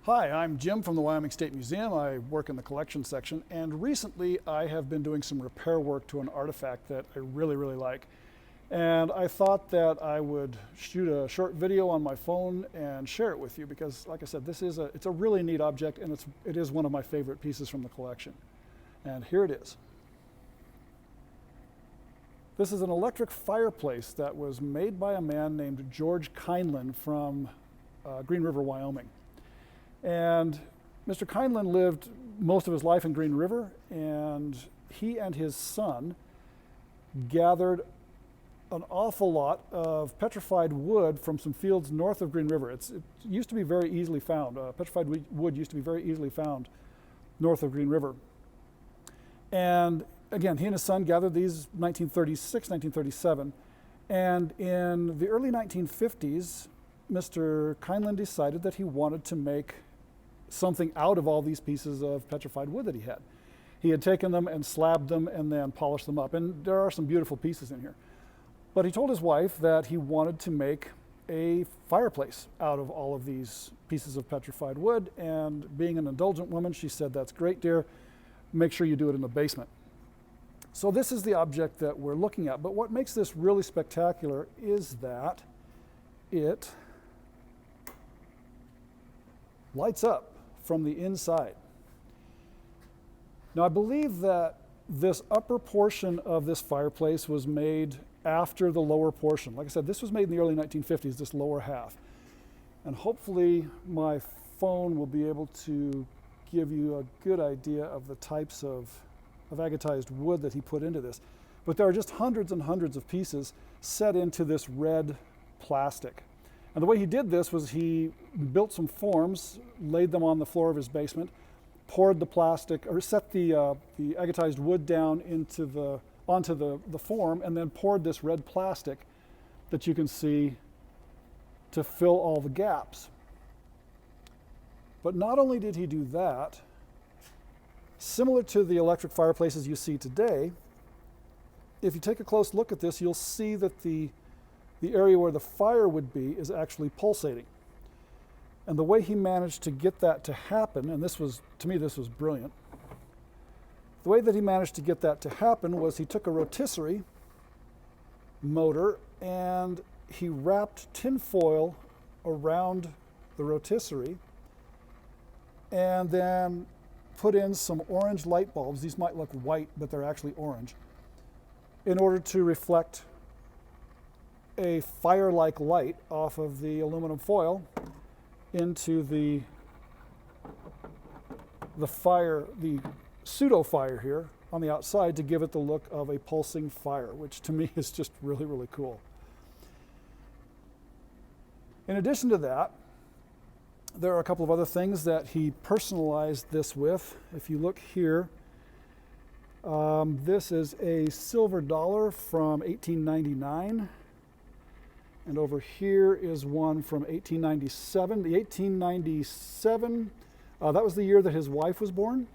Hi, I'm Jim from the Wyoming State Museum. I work in the collection section, and recently I have been doing some repair work to an artifact that I really like. And I thought that I would shoot a short video on my phone and share it with you because, like I said, it's a really neat object, and it is one of my favorite pieces from the collection. And here it is. This is an electric fireplace that was made by a man named George Kienlen from Green River, Wyoming. And Mr. Kienlen lived most of his life in Green River, and he and his son gathered an awful lot of petrified wood from some fields north of Green River. It used to be very easily found. Petrified wood used to be very easily found north of Green River. And again, he and his son gathered these 1936, 1937, and in the early 1950s, Mr. Kienlen decided that he wanted to make something out of all these pieces of petrified wood that he had. He had taken them and slabbed them and then polished them up. And there are some beautiful pieces in here. But he told his wife that he wanted to make a fireplace out of all of these pieces of petrified wood. And being an indulgent woman, she said, "That's great, dear. Make sure you do it in the basement." So this is the object that we're looking at. But what makes this really spectacular is that it lights up from the inside. Now, I believe that this upper portion of this fireplace was made after the lower portion. Like I said, this was made in the early 1950s, this lower half. And hopefully my phone will be able to give you a good idea of the types of agatized wood that he put into this. But there are just hundreds and hundreds of pieces set into this red plastic. And the way he did this was he built some forms, laid them on the floor of his basement, poured the plastic, or set the agatized wood down onto the form, and then poured this red plastic that you can see to fill all the gaps. But not only did he do that, similar to the electric fireplaces you see today, if you take a close look at this, you'll see that the area where the fire would be is actually pulsating. And the way he managed to get that to happen, and to me this was brilliant, the way that he managed to get that to happen was he took a rotisserie motor and he wrapped tin foil around the rotisserie and then put in some orange light bulbs. These might look white, but they're actually orange, in order to reflect a fire-like light off of the aluminum foil into the pseudo fire here on the outside to give it the look of a pulsing fire, which to me is just really cool. In addition to that, there are a couple of other things that he personalized this with. If you look here, this is a silver dollar from 1899. And over here is one from 1897. The 1897, that was the year that his wife was born.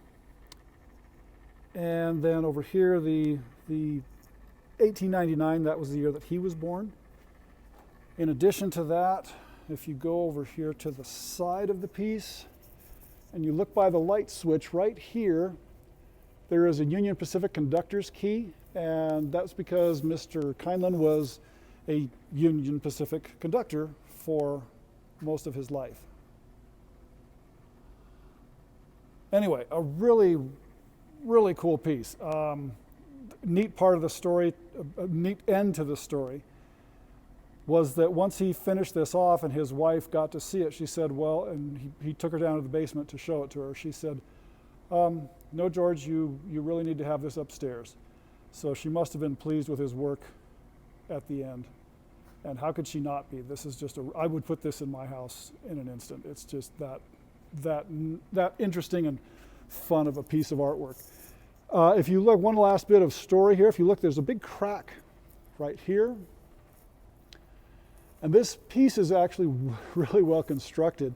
And then over here, the 1899, that was the year that he was born. In addition to that, if you go over here to the side of the piece, and you look by the light switch right here, there is a Union Pacific conductor's key, and that's because Mr. Kienlen was a Union Pacific conductor for most of his life. Anyway, a really cool piece. Neat part of the story, a neat end to the story, was that once he finished this off and his wife got to see it, she said, well, and he took her down to the basement to show it to her. She said, no, George, you really need to have this upstairs. So she must have been pleased with his work at the end. And how could she not be? This is just I would put this in my house in an instant. It's just that interesting and fun of a piece of artwork. If you look, one last bit of story here. If you look, there's a big crack right here. And this piece is actually really well constructed.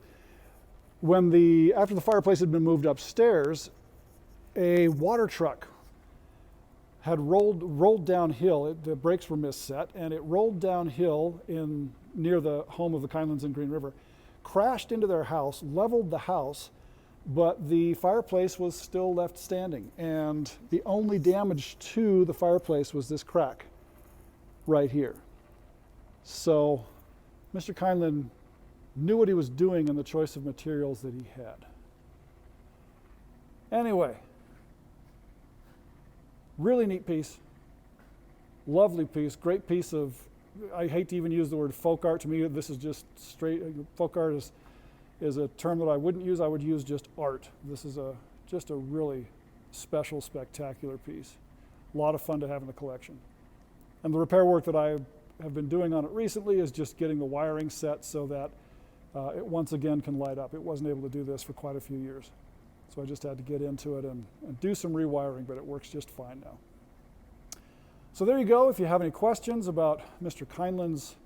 After the fireplace had been moved upstairs, a water truck had rolled downhill. The brakes were misset, and it rolled downhill near the home of the Kienlens in Green River, crashed into their house, leveled the house, but the fireplace was still left standing. And the only damage to the fireplace was this crack right here. So Mr. Kienlen knew what he was doing in the choice of materials that he had. Anyway, really neat piece, lovely piece, great piece of, I hate to even use the word folk art. To me, this is just straight, folk art is a term that I wouldn't use. I would use just art. This is just a really special, spectacular piece. A lot of fun to have in the collection. And the repair work that I have been doing on it recently is just getting the wiring set so that it once again can light up. It wasn't able to do this for quite a few years. So I just had to get into it and do some rewiring, but it works just fine now. So there you go. If you have any questions about Mr. Kienlen's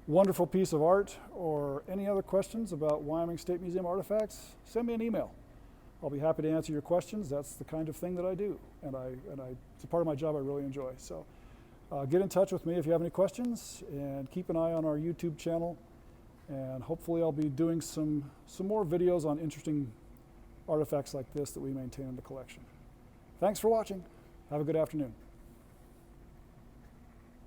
wonderful piece of art or any other questions about Wyoming State Museum artifacts, send me an email. I'll be happy to answer your questions. That's the kind of thing that I do, and it's a part of my job I really enjoy. So get in touch with me if you have any questions, and keep an eye on our YouTube channel, and hopefully I'll be doing some more videos on interesting artifacts like this that we maintain in the collection. Thanks for watching. Have a good afternoon.